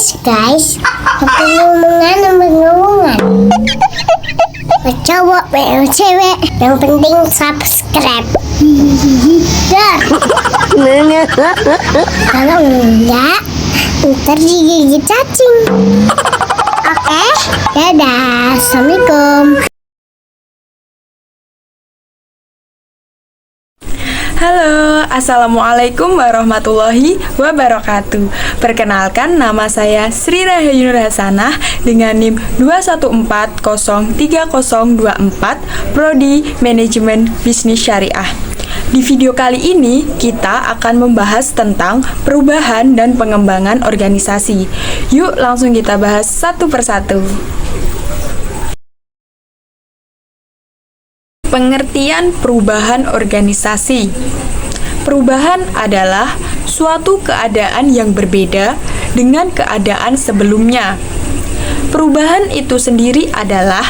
Guys, aku ngomongan. Cowok, cewek, yang penting subscribe. Dar. Kalau enggak, ntar digigit cacing. Oke, dadah, assalamualaikum. Halo, Assalamualaikum warahmatullahi wabarakatuh. Perkenalkan, nama saya Sri Rahayu Nur Hasanah dengan NIM 214030024 Prodi Manajemen Bisnis Syariah. Di video kali ini, kita akan membahas tentang perubahan dan pengembangan organisasi. Yuk, langsung kita bahas satu persatu. Pengertian perubahan organisasi. Perubahan adalah suatu keadaan yang berbeda dengan keadaan sebelumnya. Perubahan itu sendiri adalah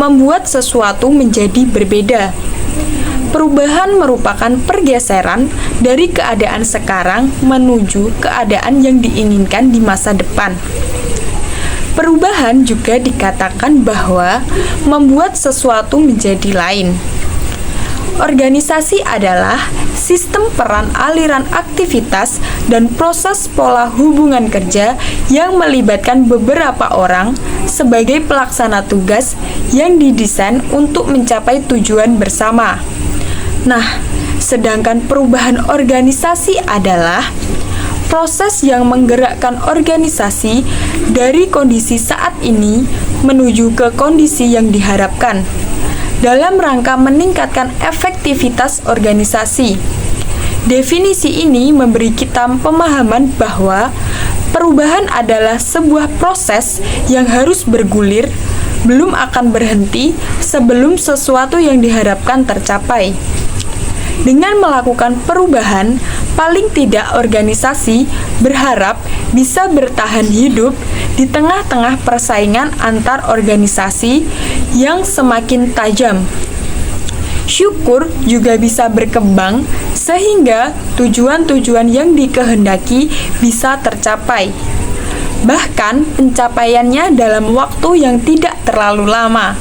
membuat sesuatu menjadi berbeda. Perubahan merupakan pergeseran dari keadaan sekarang menuju keadaan yang diinginkan di masa depan. Perubahan juga dikatakan bahwa membuat sesuatu menjadi lain. Organisasi adalah sistem peran aliran aktivitas dan proses pola hubungan kerja yang melibatkan beberapa orang sebagai pelaksana tugas yang didesain untuk mencapai tujuan bersama. Nah, sedangkan perubahan organisasi adalah proses yang menggerakkan organisasi dari kondisi saat ini menuju ke kondisi yang diharapkan dalam rangka meningkatkan efektivitas organisasi. Definisi ini memberi kita pemahaman bahwa perubahan adalah sebuah proses yang harus bergulir, belum akan berhenti sebelum sesuatu yang diharapkan tercapai. Dengan melakukan perubahan, paling tidak organisasi berharap bisa bertahan hidup di tengah-tengah persaingan antar organisasi yang semakin tajam. Syukur juga bisa berkembang sehingga tujuan-tujuan yang dikehendaki bisa tercapai. Bahkan pencapaiannya dalam waktu yang tidak terlalu lama.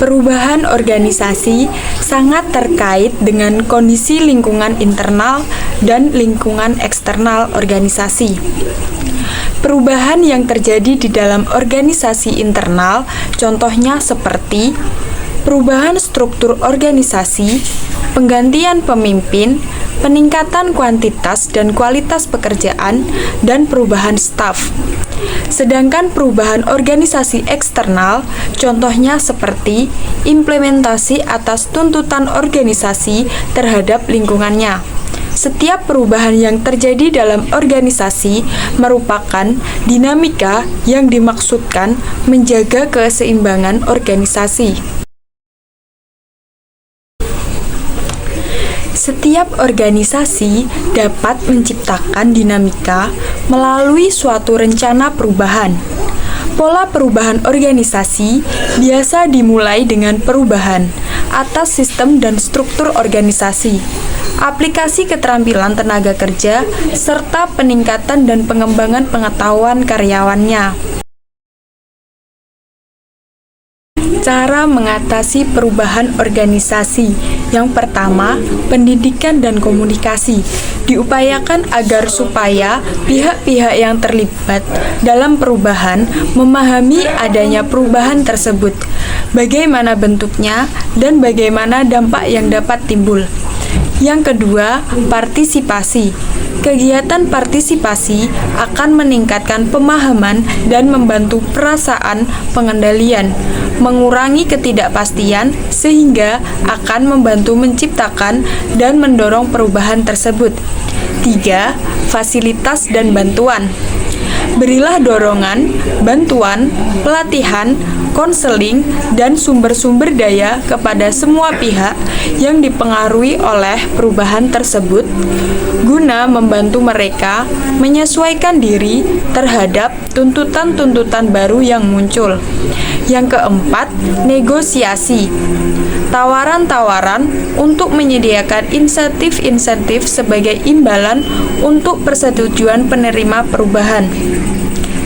Perubahan organisasi sangat terkait dengan kondisi lingkungan internal dan lingkungan eksternal organisasi. Perubahan yang terjadi di dalam organisasi internal, contohnya seperti perubahan struktur organisasi, penggantian pemimpin, peningkatan kuantitas dan kualitas pekerjaan, dan perubahan staf. Sedangkan perubahan organisasi eksternal, contohnya seperti implementasi atas tuntutan organisasi terhadap lingkungannya. Setiap perubahan yang terjadi dalam organisasi merupakan dinamika yang dimaksudkan menjaga keseimbangan organisasi. Setiap organisasi dapat menciptakan dinamika melalui suatu rencana perubahan. Pola perubahan organisasi biasa dimulai dengan perubahan atas sistem dan struktur organisasi, aplikasi keterampilan tenaga kerja, serta peningkatan dan pengembangan pengetahuan karyawannya. Cara mengatasi perubahan organisasi. Yang pertama, pendidikan dan komunikasi. Diupayakan agar supaya pihak-pihak yang terlibat dalam perubahan memahami adanya perubahan tersebut, bagaimana bentuknya, dan bagaimana dampak yang dapat timbul. Yang kedua, partisipasi. Kegiatan partisipasi akan meningkatkan pemahaman dan membantu perasaan pengendalian, mengurangi ketidakpastian sehingga akan membantu menciptakan dan mendorong perubahan tersebut. 3. Fasilitas dan bantuan. Berilah dorongan, bantuan, pelatihan, konseling, dan sumber-sumber daya kepada semua pihak yang dipengaruhi oleh perubahan tersebut guna membantu mereka menyesuaikan diri terhadap tuntutan-tuntutan baru yang muncul. Yang keempat, negosiasi. Tawaran-tawaran untuk menyediakan insentif-insentif sebagai imbalan untuk persetujuan penerima perubahan.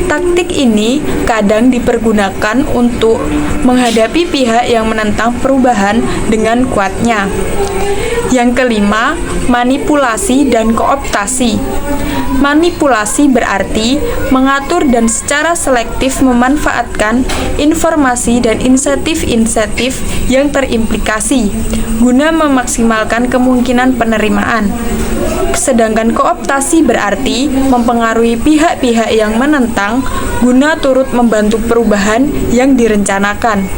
Taktik ini kadang dipergunakan untuk menghadapi pihak yang menentang perubahan dengan kuatnya. Yang kelima, manipulasi dan kooptasi. Manipulasi berarti mengatur dan secara selektif memanfaatkan informasi dan insentif-insentif yang terimplikasi guna memaksimalkan kemungkinan penerimaan. Sedangkan kooptasi berarti mempengaruhi pihak-pihak yang menentang guna turut membantu perubahan yang direncanakan.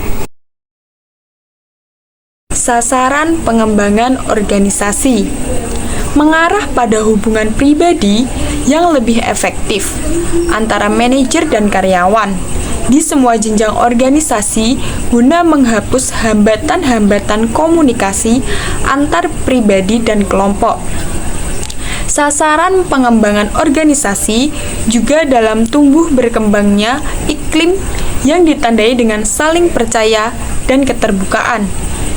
Sasaran pengembangan organisasi mengarah pada hubungan pribadi yang lebih efektif antara manajer dan karyawan di semua jenjang organisasi guna menghapus hambatan-hambatan komunikasi antar pribadi dan kelompok. Sasaran pengembangan organisasi juga dalam tumbuh berkembangnya iklim yang ditandai dengan saling percaya dan keterbukaan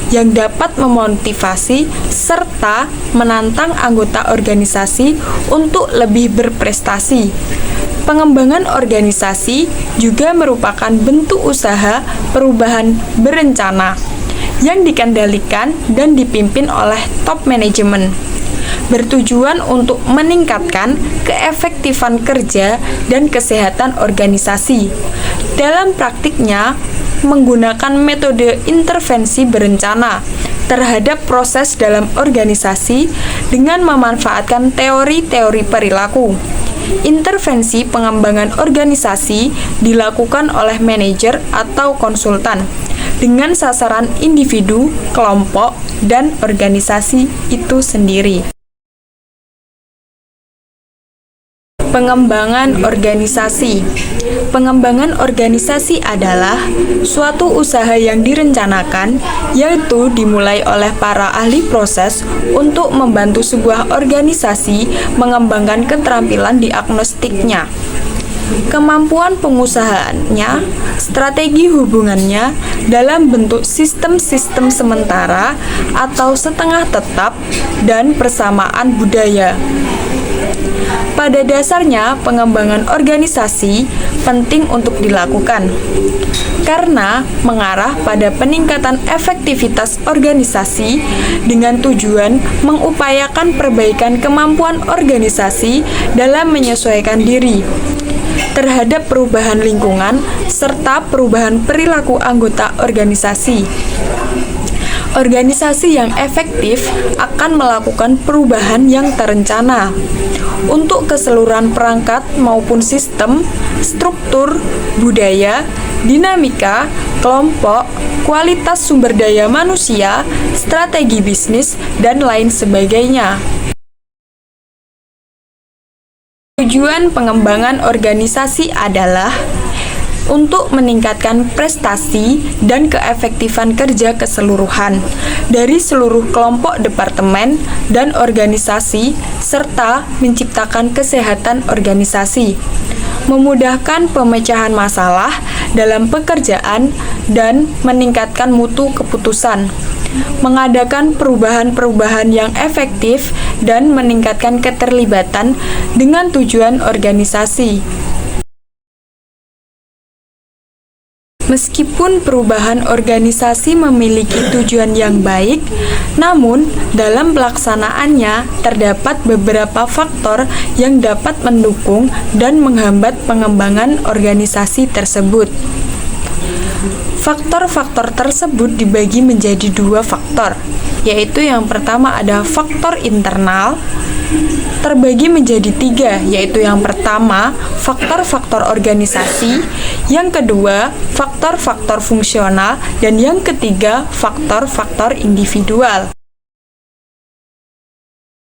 yang dapat memotivasi serta menantang anggota organisasi untuk lebih berprestasi. Pengembangan organisasi juga merupakan bentuk usaha perubahan berencana yang dikendalikan dan dipimpin oleh top manajemen, bertujuan untuk meningkatkan keefektifan kerja dan kesehatan organisasi. Dalam praktiknya, menggunakan metode intervensi berencana terhadap proses dalam organisasi dengan memanfaatkan teori-teori perilaku. Intervensi pengembangan organisasi dilakukan oleh manajer atau konsultan dengan sasaran individu, kelompok, dan organisasi itu sendiri. Pengembangan organisasi. Pengembangan organisasi adalah suatu usaha yang direncanakan, yaitu dimulai oleh para ahli proses untuk membantu sebuah organisasi mengembangkan keterampilan diagnostiknya, kemampuan pengusahaannya, strategi hubungannya dalam bentuk sistem-sistem sementara atau setengah tetap, dan persamaan budaya. Pada dasarnya, pengembangan organisasi penting untuk dilakukan karena mengarah pada peningkatan efektivitas organisasi dengan tujuan mengupayakan perbaikan kemampuan organisasi dalam menyesuaikan diri terhadap perubahan lingkungan serta perubahan perilaku anggota organisasi. Organisasi yang efektif akan melakukan perubahan yang terencana untuk keseluruhan perangkat maupun sistem, struktur, budaya, dinamika, kelompok, kualitas sumber daya manusia, strategi bisnis, dan lain sebagainya. Tujuan pengembangan organisasi adalah untuk meningkatkan prestasi dan keefektifan kerja keseluruhan dari seluruh kelompok departemen dan organisasi, serta menciptakan kesehatan organisasi, memudahkan pemecahan masalah dalam pekerjaan, dan meningkatkan mutu keputusan, mengadakan perubahan-perubahan yang efektif, dan meningkatkan keterlibatan dengan tujuan organisasi. Meskipun perubahan organisasi memiliki tujuan yang baik, namun dalam pelaksanaannya terdapat beberapa faktor yang dapat mendukung dan menghambat pengembangan organisasi tersebut. Faktor-faktor tersebut dibagi menjadi dua faktor, yaitu yang pertama ada faktor internal, terbagi menjadi tiga, yaitu yang pertama faktor-faktor organisasi, yang kedua faktor-faktor fungsional, dan yang ketiga faktor-faktor individual.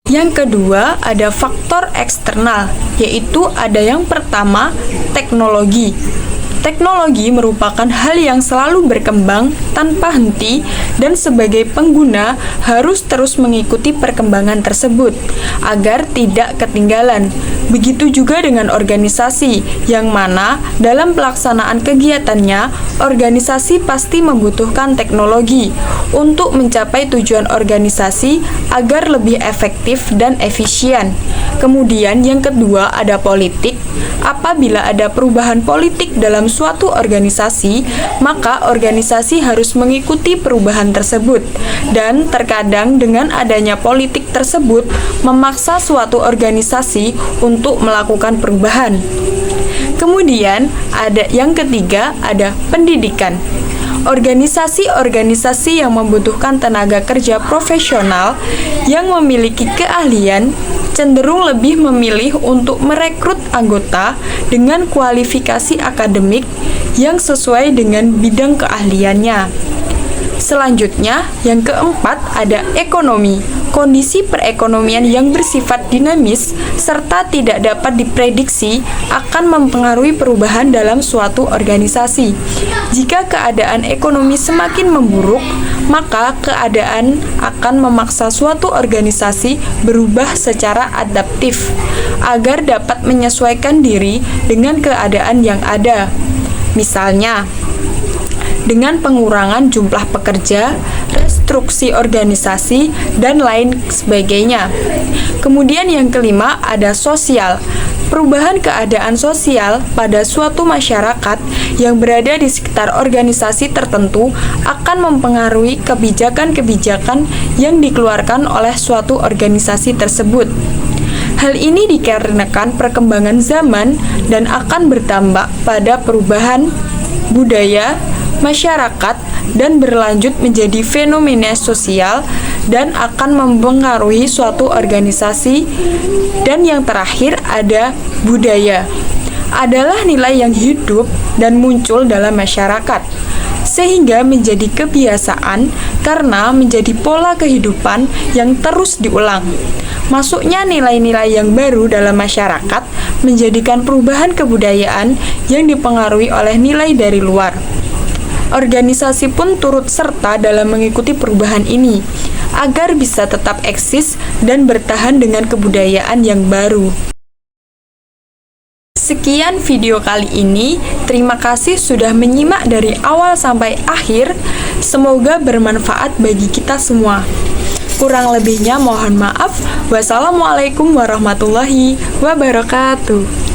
Yang kedua ada faktor eksternal, yaitu ada yang pertama teknologi. Teknologi merupakan hal yang selalu berkembang tanpa henti dan sebagai pengguna harus terus mengikuti perkembangan tersebut agar tidak ketinggalan. Begitu juga dengan organisasi, yang mana dalam pelaksanaan kegiatannya, organisasi pasti membutuhkan teknologi untuk mencapai tujuan organisasi agar lebih efektif dan efisien. Kemudian yang kedua ada politik. Apabila ada perubahan politik dalam suatu organisasi, maka organisasi harus mengikuti perubahan tersebut. Dan terkadang dengan adanya politik tersebut memaksa suatu organisasi untuk melakukan perubahan. Kemudian ada yang ketiga ada pendidikan. Organisasi-organisasi yang membutuhkan tenaga kerja profesional yang memiliki keahlian cenderung lebih memilih untuk merekrut anggota dengan kualifikasi akademik yang sesuai dengan bidang keahliannya. Selanjutnya, yang keempat ada ekonomi. Kondisi perekonomian yang bersifat dinamis serta tidak dapat diprediksi akan mempengaruhi perubahan dalam suatu organisasi. Jika keadaan ekonomi semakin memburuk, maka keadaan akan memaksa suatu organisasi berubah secara adaptif agar dapat menyesuaikan diri dengan keadaan yang ada. Misalnya, dengan pengurangan jumlah pekerja, restruksi organisasi, dan lain sebagainya. Kemudian yang kelima ada sosial. Perubahan keadaan sosial pada suatu masyarakat yang berada di sekitar organisasi tertentu akan mempengaruhi kebijakan-kebijakan yang dikeluarkan oleh suatu organisasi tersebut. Hal ini dikarenakan perkembangan zaman dan akan bertambah pada perubahan budaya, masyarakat, dan berlanjut menjadi fenomena sosial dan akan mempengaruhi suatu organisasi. Dan yang terakhir ada budaya. Adalah nilai yang hidup dan muncul dalam masyarakat sehingga menjadi kebiasaan karena menjadi pola kehidupan yang terus diulang. Masuknya nilai-nilai yang baru dalam masyarakat menjadikan perubahan kebudayaan yang dipengaruhi oleh nilai dari luar. Organisasi pun turut serta dalam mengikuti perubahan ini agar bisa tetap eksis dan bertahan dengan kebudayaan yang baru. Sekian video kali ini, terima kasih sudah menyimak dari awal sampai akhir. Semoga bermanfaat bagi kita semua. Kurang lebihnya mohon maaf. Wassalamualaikum warahmatullahi wabarakatuh.